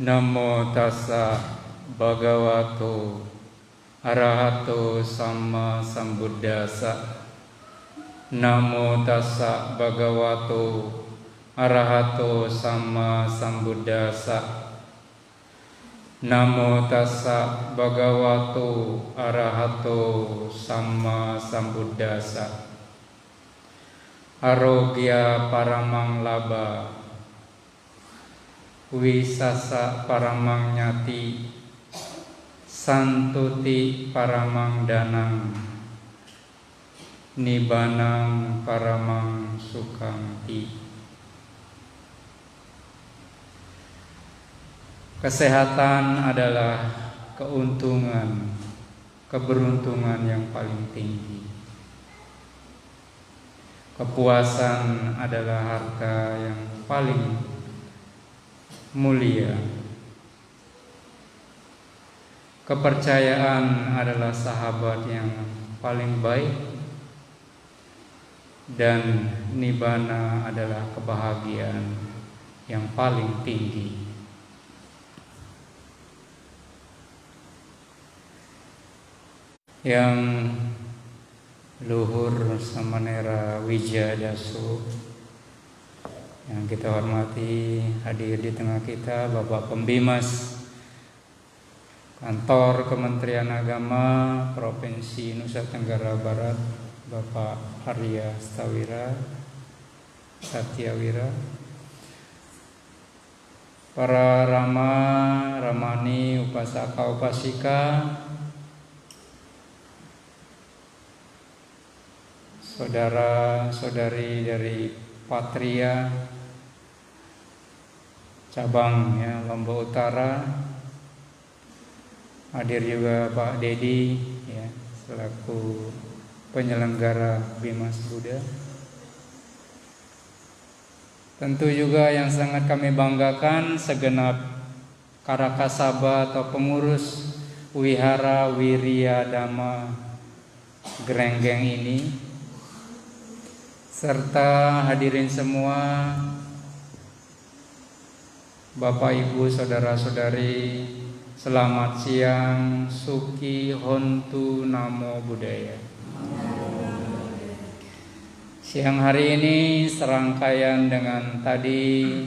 Namo tassa bhagavato arahato sama sambuddhassa. Namo tassa bhagavato arahato sama sambuddhassa. Namo tassa bhagavato arahato sama sambuddhassa. Arogya paramang laba, wisasa paramang nyati, santuti paramang danang, nibanang paramang sukamti. Kesehatan adalah keuntungan, keberuntungan yang paling tinggi. Kepuasan adalah harta yang paling mulia. Kepercayaan adalah sahabat yang paling baik, dan nibbana adalah kebahagiaan yang paling tinggi. Yang luhur Samanera Wijadasu yang kita hormati, hadir di tengah kita Bapak Pembimas Kantor Kementerian Agama Provinsi Nusa Tenggara Barat, Bapak Arya Satyawira, para Rama, Ramani, Upasaka, Upasika, saudara-saudari dari Patria cabang Lombok Utara, hadir juga Pak Dedi selaku penyelenggara Bimas Buddha. Tentu juga yang sangat kami banggakan segenap Karakasaba atau pengurus Wihara Wiryadama Grenggeng ini, serta hadirin semua, Bapak Ibu saudara-saudari, selamat siang, Suki Hontu Namo Buddhaya. Siang hari ini serangkaian dengan tadi,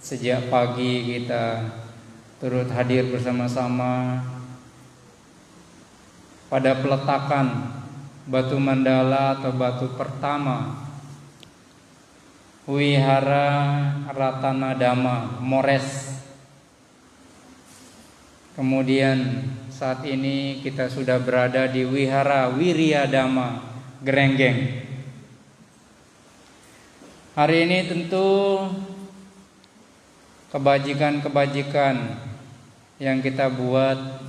sejak pagi kita turut hadir bersama-sama pada peletakan batu mandala atau batu pertama Wihara Ratanadama Mores. Kemudian saat ini kita sudah berada di Wihara Wiryadama Grenggeng. Hari ini tentu kebajikan-kebajikan yang kita buat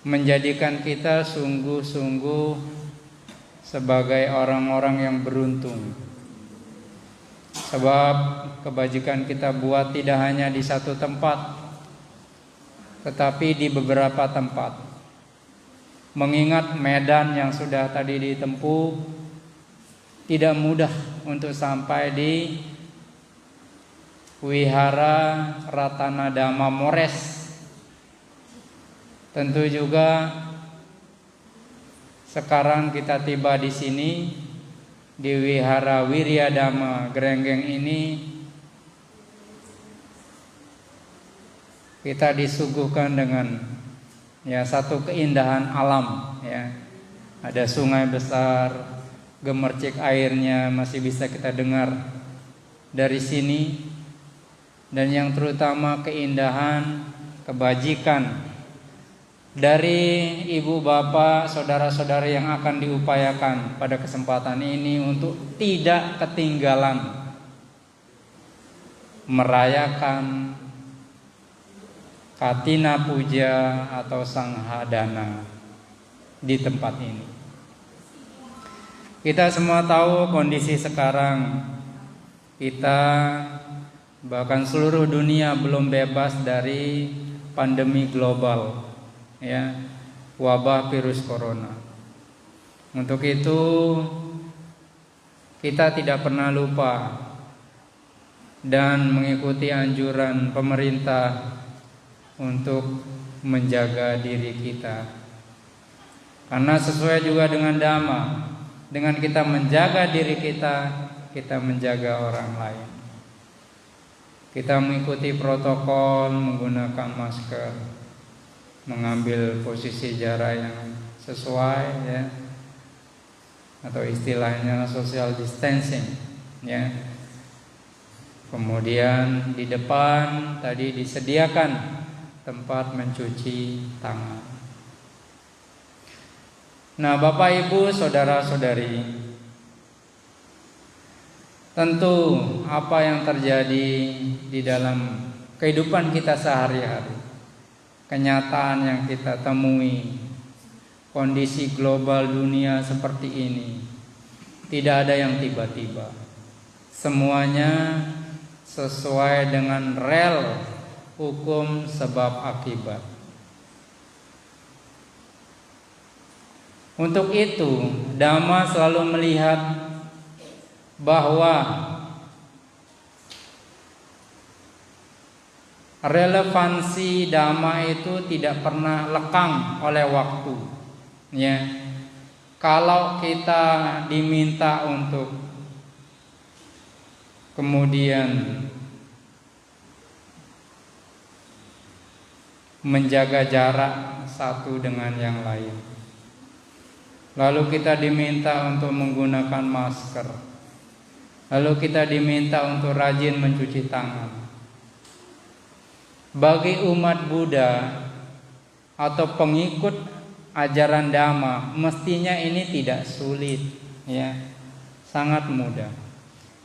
menjadikan kita sungguh-sungguh sebagai orang-orang yang beruntung. Sebab kebajikan kita buat tidak hanya di satu tempat, tetapi di beberapa tempat. Mengingat medan yang sudah tadi ditempuh, tidak mudah untuk sampai di Wihara Ratanadama Mores. Tentu juga sekarang kita tiba di sini di Wihara Wiryadama Grenggeng ini, kita disuguhkan dengan satu keindahan alam, Ada sungai besar, gemercik airnya masih bisa kita dengar dari sini, dan yang terutama keindahan, kebajikan dari ibu bapak, saudara-saudara yang akan diupayakan pada kesempatan ini untuk tidak ketinggalan merayakan Katina Puja atau Sanghadana di tempat ini. Kita semua tahu kondisi sekarang, kita bahkan seluruh dunia belum bebas dari pandemi global, wabah virus corona. Untuk itu kita tidak pernah lupa dan mengikuti anjuran pemerintah untuk menjaga diri kita. Karena sesuai juga dengan Dhamma, dengan kita menjaga diri kita, kita menjaga orang lain. Kita mengikuti protokol, menggunakan masker, mengambil posisi jarak yang sesuai, atau istilahnya social distancing, Kemudian di depan tadi disediakan tempat mencuci tangan. Nah, Bapak Ibu, saudara-saudari, tentu apa yang terjadi di dalam kehidupan kita sehari-hari, kenyataan yang kita temui, kondisi global dunia seperti ini, tidak ada yang tiba-tiba. Semuanya sesuai dengan rel hukum sebab akibat. Untuk itu, Dhamma selalu melihat bahwa relevansi Dhamma itu tidak pernah lekang oleh waktu. Kalau kita diminta untuk kemudian menjaga jarak satu dengan yang lain, lalu kita diminta untuk menggunakan masker, lalu kita diminta untuk rajin mencuci tangan. Bagi umat Buddha atau pengikut ajaran Dhamma, mestinya ini tidak sulit, sangat mudah.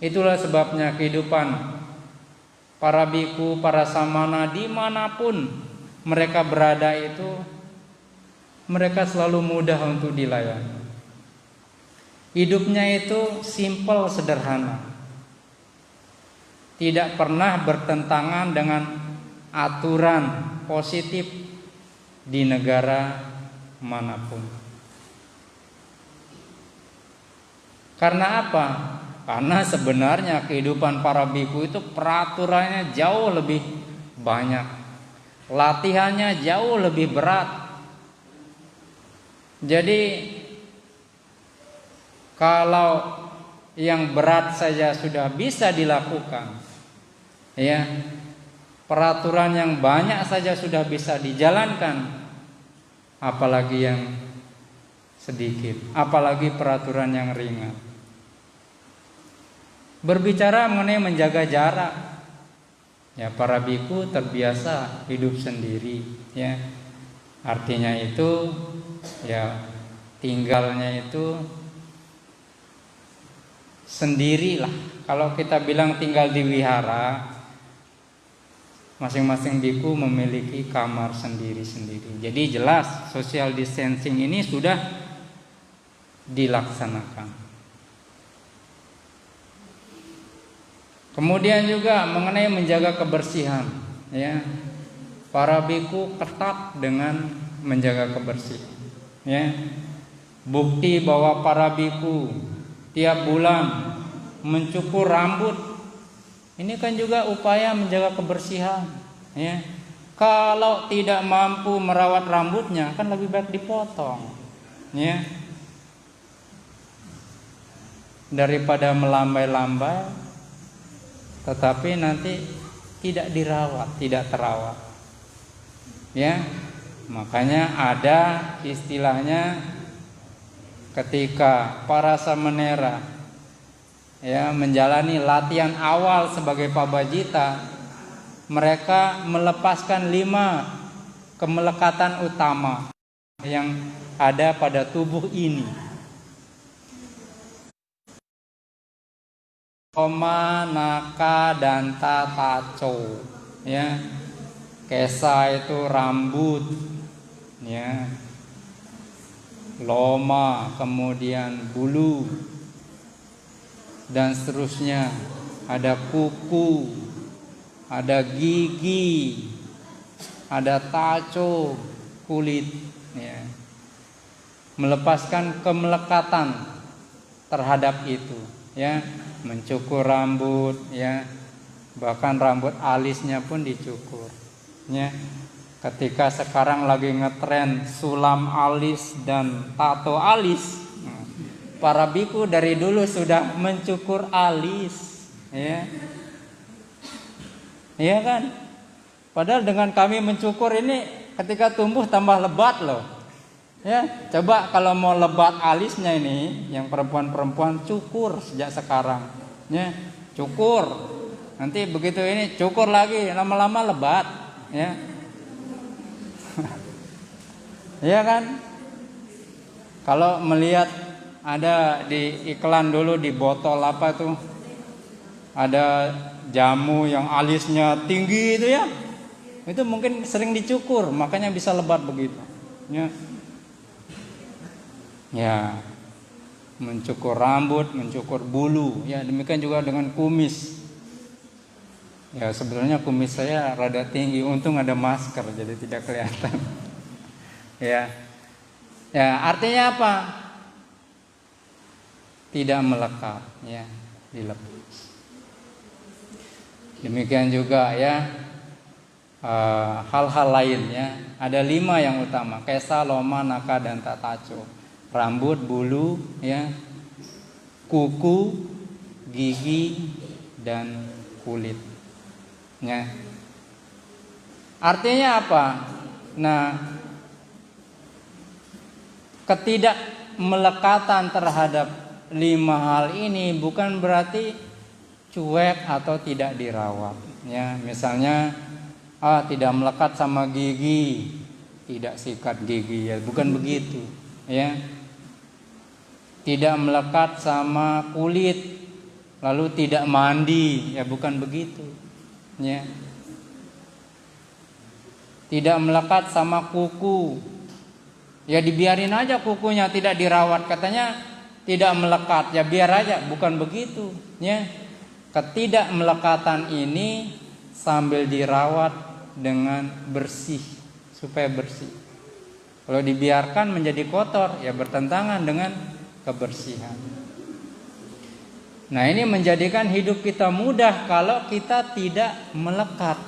Itulah sebabnya kehidupan para biku, para samana dimanapun mereka berada itu, mereka selalu mudah untuk dilayani. Hidupnya itu simpel, sederhana, tidak pernah bertentangan dengan aturan positif di negara manapun. Karena apa? Karena sebenarnya kehidupan para biku itu peraturannya jauh lebih banyak, latihannya jauh lebih berat. Jadi kalau yang berat saja sudah bisa dilakukan, peraturan yang banyak saja sudah bisa dijalankan, apalagi yang sedikit, apalagi peraturan yang ringan. Berbicara mengenai menjaga jarak, para biku terbiasa hidup sendiri, artinya itu tinggalnya itu sendirilah. Kalau kita bilang tinggal di wihara, masing-masing biku memiliki kamar sendiri-sendiri. Jadi jelas social distancing ini sudah dilaksanakan. Kemudian juga mengenai menjaga kebersihan, para biku ketat dengan menjaga kebersihan. Bukti bahwa para biku tiap bulan mencukur rambut. Ini kan juga upaya menjaga kebersihan, ya. Kalau tidak mampu merawat rambutnya, kan lebih baik dipotong, ya. Daripada melambai-lambai tetapi nanti tidak dirawat, tidak terawat. Ya. Makanya ada istilahnya ketika para samanera ya menjalani latihan awal sebagai pabajita, mereka melepaskan 5 kemelekatan utama yang ada pada tubuh ini. Loma, naka, danta, taco, ya. Kesa itu rambut, ya. Loma, kemudian bulu, dan seterusnya. Ada kuku, ada gigi, ada taco, kulit, ya. Melepaskan kemelekatan terhadap itu, ya. Mencukur rambut, ya. Bahkan rambut alisnya pun dicukur, ya. Ketika sekarang lagi ngetren sulam alis dan tato alis, para biku dari dulu sudah mencukur alis, ya. Iya kan? Padahal dengan kami mencukur ini ketika tumbuh tambah lebat loh. Ya, coba kalau mau lebat alisnya ini, yang perempuan-perempuan cukur sejak sekarang, ya, cukur. Nanti begitu ini cukur lagi, lama-lama lebat, ya. Iya kan? Kalau melihat ada di iklan dulu di botol apa tuh, ada jamu yang alisnya tinggi itu ya, itu mungkin sering dicukur, makanya bisa lebat begitu, ya. Ya, mencukur rambut, mencukur bulu, ya demikian juga dengan kumis. Ya sebenarnya kumis saya rada tinggi, untung ada masker jadi tidak kelihatan. Ya, ya artinya apa? Tidak melekat, ya, dilepas. Demikian juga ya hal-hal lainnya. Ada 5 yang utama: kesa, loma, naka, dan tataco. Rambut, bulu, ya, kuku, gigi, dan kulit. Ya. Artinya apa? Nah, ketidakmelekatan terhadap 5 hal ini bukan berarti cuek atau tidak dirawat. Ya, misalnya tidak melekat sama gigi, tidak sikat gigi, ya bukan begitu. Ya. Tidak melekat sama kulit, lalu tidak mandi, ya bukan begitu, ya. Tidak melekat sama kuku, ya dibiarin aja kukunya, tidak dirawat, katanya tidak melekat, ya biar aja, bukan begitu, ya. Ketidakmelekatan ini sambil dirawat dengan bersih, supaya bersih. Kalau dibiarkan menjadi kotor, ya bertentangan dengan kebersihan. Nah, ini menjadikan hidup kita mudah kalau kita tidak melekat,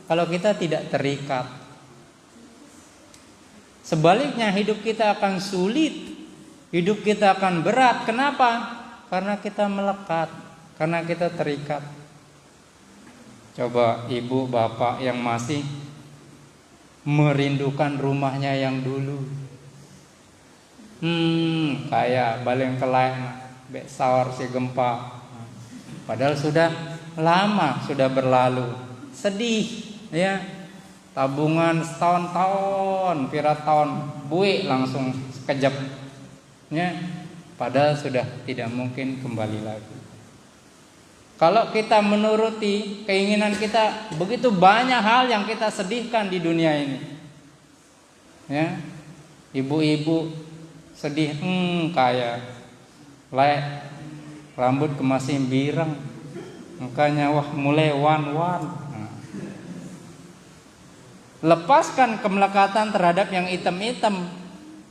kalau kita tidak terikat. Sebaliknya hidup kita akan sulit, hidup kita akan berat. Kenapa? Karena kita melekat, karena kita terikat. Coba ibu bapak yang masih merindukan rumahnya yang dulu. Kayak baleng kelain, bek sawar si gempa. Padahal sudah lama, sudah berlalu. Sedih, ya. Tabungan setahun-tahun, tahun, buik langsung sekejap. Ya. Padahal sudah tidak mungkin kembali lagi. Kalau kita menuruti keinginan kita, begitu banyak hal yang kita sedihkan di dunia ini. Ya. Ibu-ibu sedih, kayak lek rambut kemasin birang, makanya wah mulai wan-wan. Lepaskan kemelekatan terhadap yang hitam-hitam.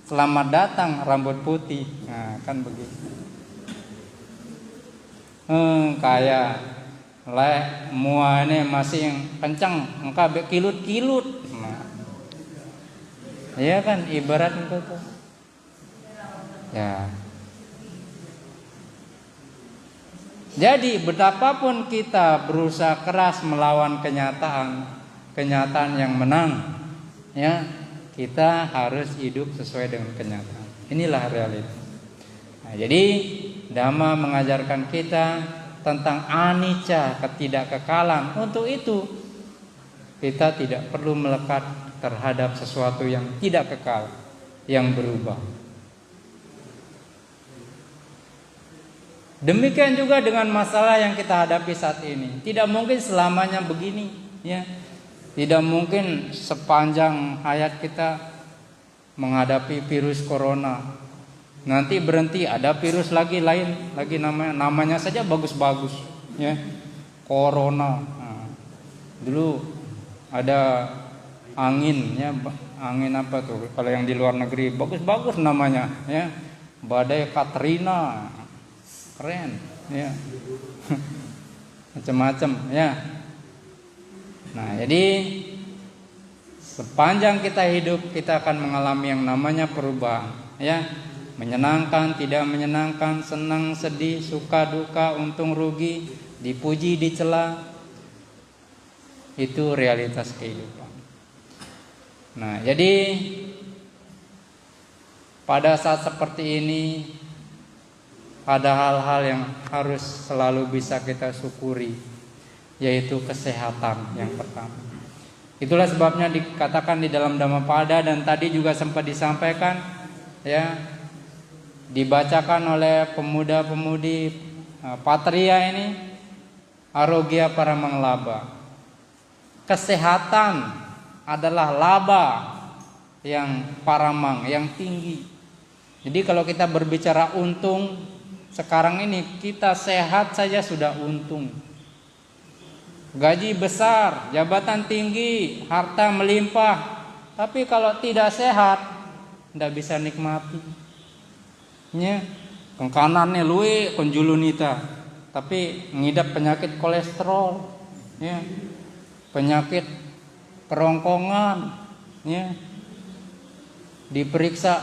Selamat datang rambut putih. Nah, kan begitu. Kayak mua ini masih yang kencang, engkau kilut-kilut. Nah, iya kan ibarat itu tuh. Ya. Jadi betapapun kita berusaha keras melawan kenyataan yang menang, ya, kita harus hidup sesuai dengan kenyataan. Inilah realitas. Nah, jadi Dhamma mengajarkan kita tentang anicca, ketidakkekalan. Untuk itu kita tidak perlu melekat terhadap sesuatu yang tidak kekal, yang berubah. Demikian juga dengan masalah yang kita hadapi saat ini. Tidak mungkin selamanya begini, ya. Tidak mungkin sepanjang hayat kita menghadapi virus corona. Nanti berhenti, ada virus lagi lain, lagi namanya saja bagus-bagus, ya. Corona. Nah, dulu ada angin, ya. Angin apa tuh? Kalau yang di luar negeri bagus-bagus namanya, ya. Badai Katrina. Keren, ya. Macam-macam, ya. Nah, jadi sepanjang kita hidup kita akan mengalami yang namanya perubahan, ya. Menyenangkan, tidak menyenangkan, senang, sedih, suka, duka, untung, rugi, dipuji, dicela. Itu realitas kehidupan. Nah, jadi pada saat seperti ini ada hal-hal yang harus selalu bisa kita syukuri, yaitu kesehatan yang pertama. Itulah sebabnya dikatakan di dalam Dhammapada, dan tadi juga sempat disampaikan, ya, dibacakan oleh pemuda-pemudi Patria ini, Arogya Paramanglaba. Kesehatan adalah laba yang paramang, yang tinggi. Jadi kalau kita berbicara untung, sekarang ini kita sehat saja sudah untung. Gaji besar, jabatan tinggi, harta melimpah. Tapi kalau tidak sehat, tidak bisa nikmati. Ya, kanannya luwe konjulunita, tapi ngidap penyakit kolesterol, ya, penyakit kerongkongan, ya. Diperiksa,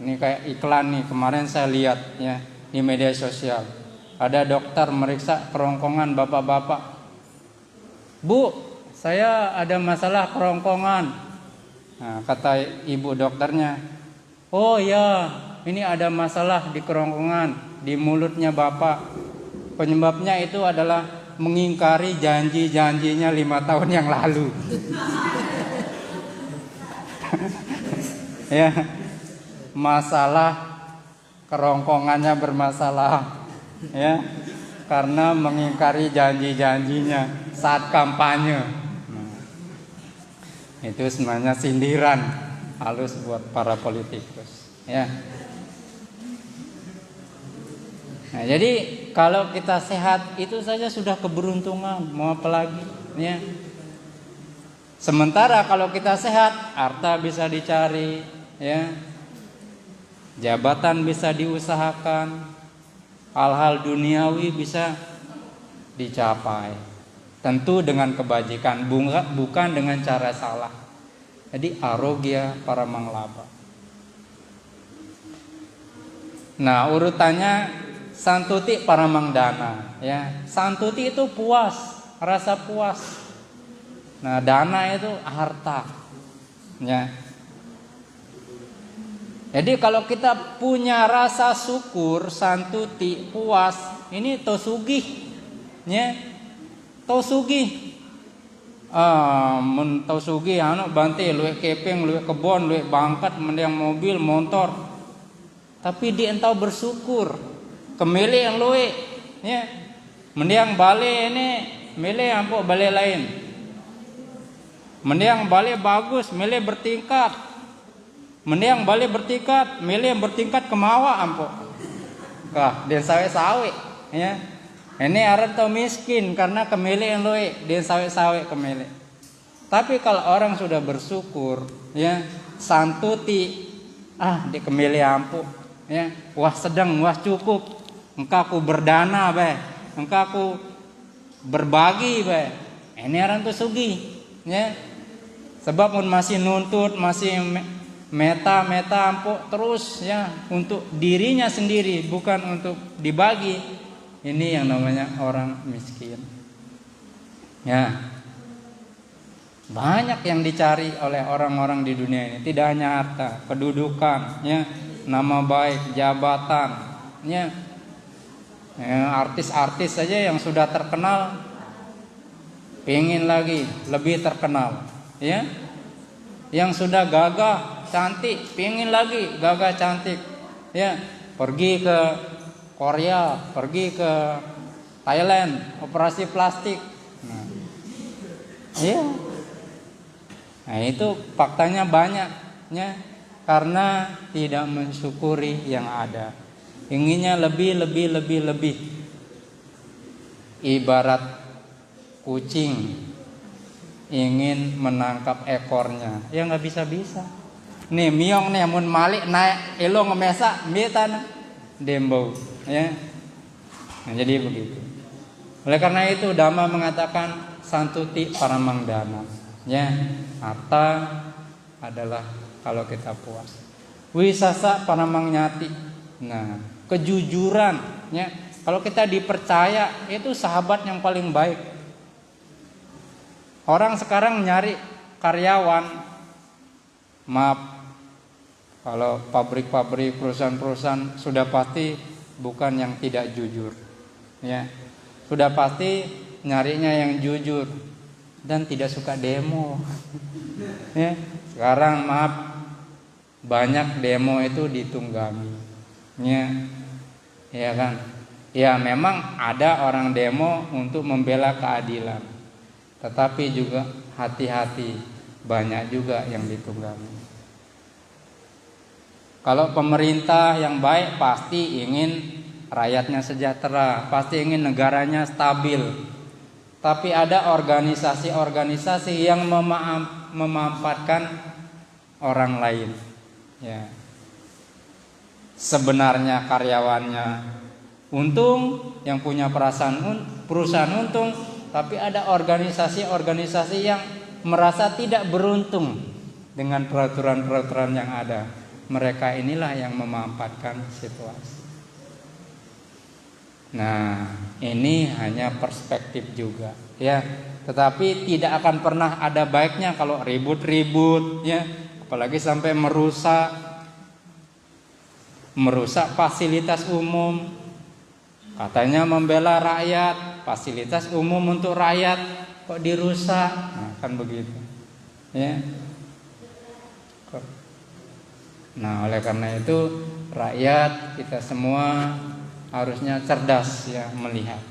ini kayak iklan nih kemarin saya lihat, ya, di media sosial. Ada dokter meriksa kerongkongan bapak-bapak. Bu, saya ada masalah kerongkongan. Nah, kata ibu dokternya, oh ya, ini ada masalah di kerongkongan, di mulutnya bapak. Penyebabnya itu adalah mengingkari janji-janjinya 5 tahun yang lalu. Ya, masalah kerongkongannya bermasalah, ya, karena mengingkari janji-janjinya saat kampanye. Nah, itu sebenarnya sindiran halus buat para politikus, ya. Nah, jadi kalau kita sehat itu saja sudah keberuntungan, mau apa lagi, ya. Sementara kalau kita sehat, harta bisa dicari, ya. Jabatan bisa diusahakan, hal-hal duniawi bisa dicapai. Tentu dengan kebajikan, bukan dengan cara salah. Jadi Arogya Paramanglaba. Nah, urutannya Santuti Paramangdana, ya. Santuti itu puas, rasa puas. Nah, dana itu harta, ya. Jadi kalau kita punya rasa syukur, santuti, puas, ini tosugih, ya. Tosugih. Men tosugih anu bante luwih keping, luwih kebon, luwih bangkat, mendiang mobil, motor. Tapi dia entau bersyukur. Kemile yang luwih, ya. Mendiang bale ini, mile ampo bale lain. Mendiang bale bagus, mile bertingkat. Mending balik bertingkat, milih yang bertingkat kemawa ampo. Kah, dia sawe-sawe, ya. Ini arep tau miskin karena kemilih yang loe, dia sawe-sawe kemilih. Tapi kalau orang sudah bersyukur, ya, santuti, dia kemilih ampo, ya. Wah sedang, wah cukup. Engkau ku berdana, be. engkau aku berbagi bae. Ini orang tuh sugih, ya. Sebab mun masih nuntut, masih meta ampuk terus ya untuk dirinya sendiri, bukan untuk dibagi. Ini yang namanya orang miskin. Ya. Banyak yang dicari oleh orang-orang di dunia ini, tidak hanya harta, kedudukan, ya, nama baik, jabatan, ya. Artis-artis saja yang sudah terkenal pengen lagi lebih terkenal, ya. Yang sudah gagah cantik pengen lagi gagah cantik, ya. Pergi ke Korea, pergi ke Thailand, operasi plastik. Nah, ya. Nah, itu faktanya banyak, ya. Karena tidak mensyukuri yang ada. Inginnya lebih. Ibarat kucing ingin menangkap ekornya, ya nggak bisa. Nih miong nih mun malik naik elo ngemesa mitan dembau, ya. Nah, jadi begitu. Oleh karena itu Dhamma mengatakan santuti paramangdana, ya. Harta adalah kalau kita puas. Wisasa paramangnyati. Nah, kejujuran, ya. Kalau kita dipercaya, itu sahabat yang paling baik. Orang sekarang nyari karyawan, maaf, kalau pabrik-pabrik, perusahaan-perusahaan sudah pasti bukan yang tidak jujur, ya. Sudah pasti nyarinya yang jujur dan tidak suka demo, ya. Sekarang maaf, banyak demo itu ditunggangi, ya kan. Ya memang ada orang demo untuk membela keadilan, tetapi juga hati-hati, banyak juga yang ditunggangi. Kalau pemerintah yang baik pasti ingin rakyatnya sejahtera, pasti ingin negaranya stabil. Tapi ada organisasi-organisasi yang memanfaatkan orang lain, ya. Sebenarnya karyawannya untung, yang punya perusahaan untung, tapi ada organisasi-organisasi yang merasa tidak beruntung dengan peraturan-peraturan yang ada. Mereka inilah yang memanfaatkan situasi. Nah, ini hanya perspektif juga, ya. Tetapi tidak akan pernah ada baiknya kalau ribut-ribut, ya. Apalagi sampai merusak fasilitas umum. Katanya membela rakyat, fasilitas umum untuk rakyat kok dirusak. Nah, kan begitu, ya. Nah, oleh karena itu rakyat kita semua harusnya cerdas, ya, melihat.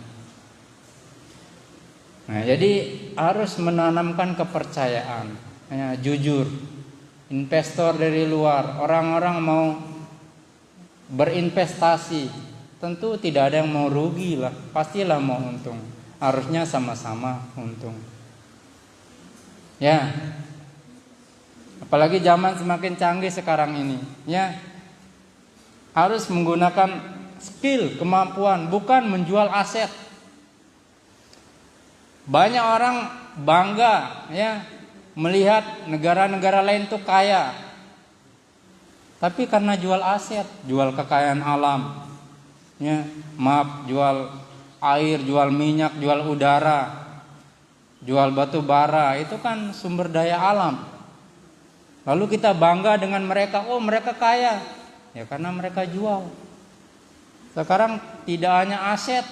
Nah, jadi harus menanamkan kepercayaan, ya, jujur. Investor dari luar, orang-orang mau berinvestasi, tentu tidak ada yang mau rugi lah, pastilah mau untung. Harusnya sama-sama untung, ya. Apalagi zaman semakin canggih sekarang ini, ya. Harus menggunakan skill, kemampuan, bukan menjual aset. Banyak orang bangga, ya, melihat negara-negara lain tuh kaya, tapi karena jual aset, jual kekayaan alam, ya, maaf, jual air, jual minyak, jual udara, jual batu bara, itu kan sumber daya alam. Lalu kita bangga dengan mereka, oh mereka kaya, ya karena mereka jual. Sekarang tidak hanya aset,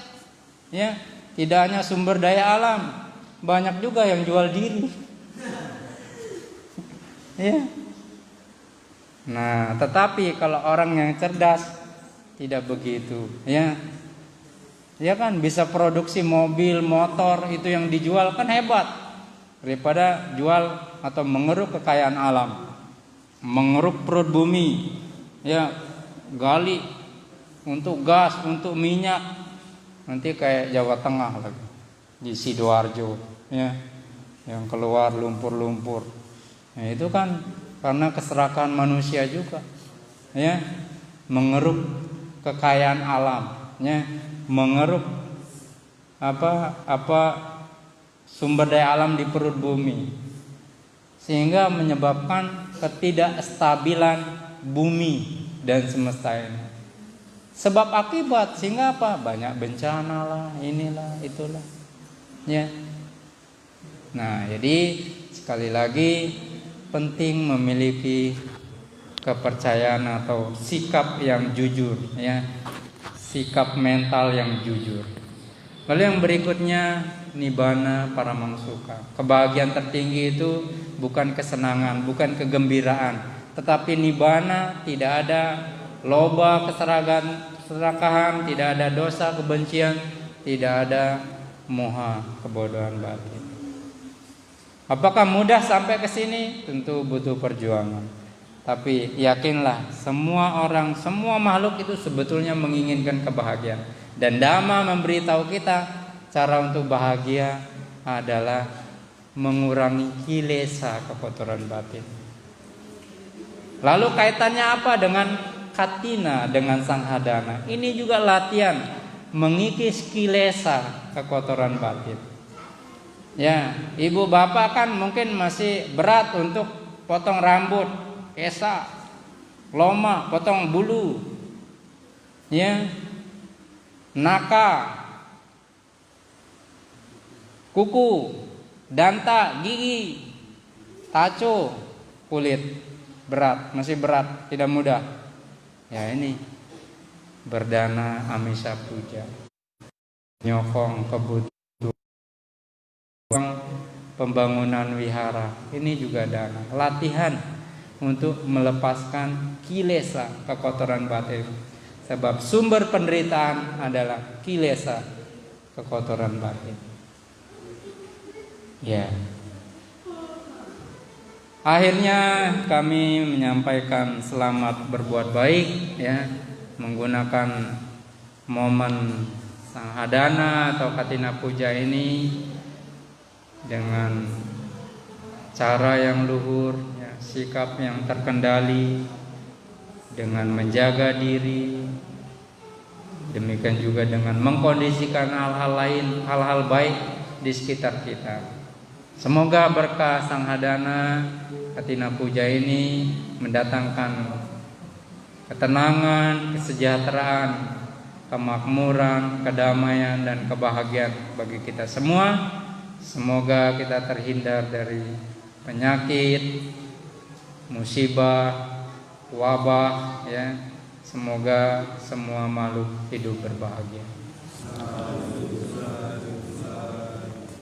ya, tidak hanya sumber daya alam, banyak juga yang jual diri, ya. Nah, tetapi kalau orang yang cerdas tidak begitu, ya. Ya kan bisa produksi mobil, motor, itu yang dijual kan hebat daripada jual atau mengeruk kekayaan alam, mengeruk perut bumi, ya, gali untuk gas, untuk minyak, nanti kayak Jawa Tengah lagi di Sidoarjo, ya, yang keluar lumpur-lumpur. Nah, itu kan karena keserakahan manusia juga, ya, mengeruk kekayaan alam, ya, mengeruk apa sumber daya alam di perut bumi, sehingga menyebabkan ketidakstabilan bumi dan semesta ini. Sebab akibat, sehingga apa? Banyak bencana lah, inilah, itulah. Ya. Nah, jadi sekali lagi penting memiliki kepercayaan atau sikap yang jujur, ya. Sikap mental yang jujur. Lalu yang berikutnya, nibbana paramangsuka. Kebahagiaan tertinggi itu bukan kesenangan, bukan kegembiraan, tetapi nibbana tidak ada loba keserakahan, tidak ada dosa kebencian, tidak ada moha kebodohan batin. Apakah mudah sampai ke sini? Tentu butuh perjuangan. Tapi yakinlah, semua orang, semua makhluk itu sebetulnya menginginkan kebahagiaan. Dan Dhamma memberitahu kita cara untuk bahagia adalah mengurangi kilesa, kekotoran batin. Lalu kaitannya apa dengan katina, dengan sanghadana? Ini juga latihan mengikis kilesa, kekotoran batin. Ya, ibu bapak kan mungkin masih berat untuk potong rambut, kesa, loma, potong bulu, ya, naka, kuku, danta, gigi, taco, kulit, berat, masih berat, tidak mudah. Ya, ini berdana amisa puja, nyokong kebutuhan pembangunan wihara, ini juga dana, latihan untuk melepaskan kilesa, kekotoran batin. Sebab sumber penderitaan adalah kilesa, kekotoran batin. Ya. Akhirnya kami menyampaikan selamat berbuat baik, ya, menggunakan momen sanghadana atau katina puja ini dengan cara yang luhur, ya, sikap yang terkendali, dengan menjaga diri, demikian juga dengan mengkondisikan hal-hal lain, hal-hal baik di sekitar kita. Semoga berkah sanghadana katina puja ini mendatangkan ketenangan, kesejahteraan, kemakmuran, kedamaian, dan kebahagiaan bagi kita semua. Semoga kita terhindar dari penyakit, musibah, wabah, ya. Semoga semua makhluk hidup berbahagia.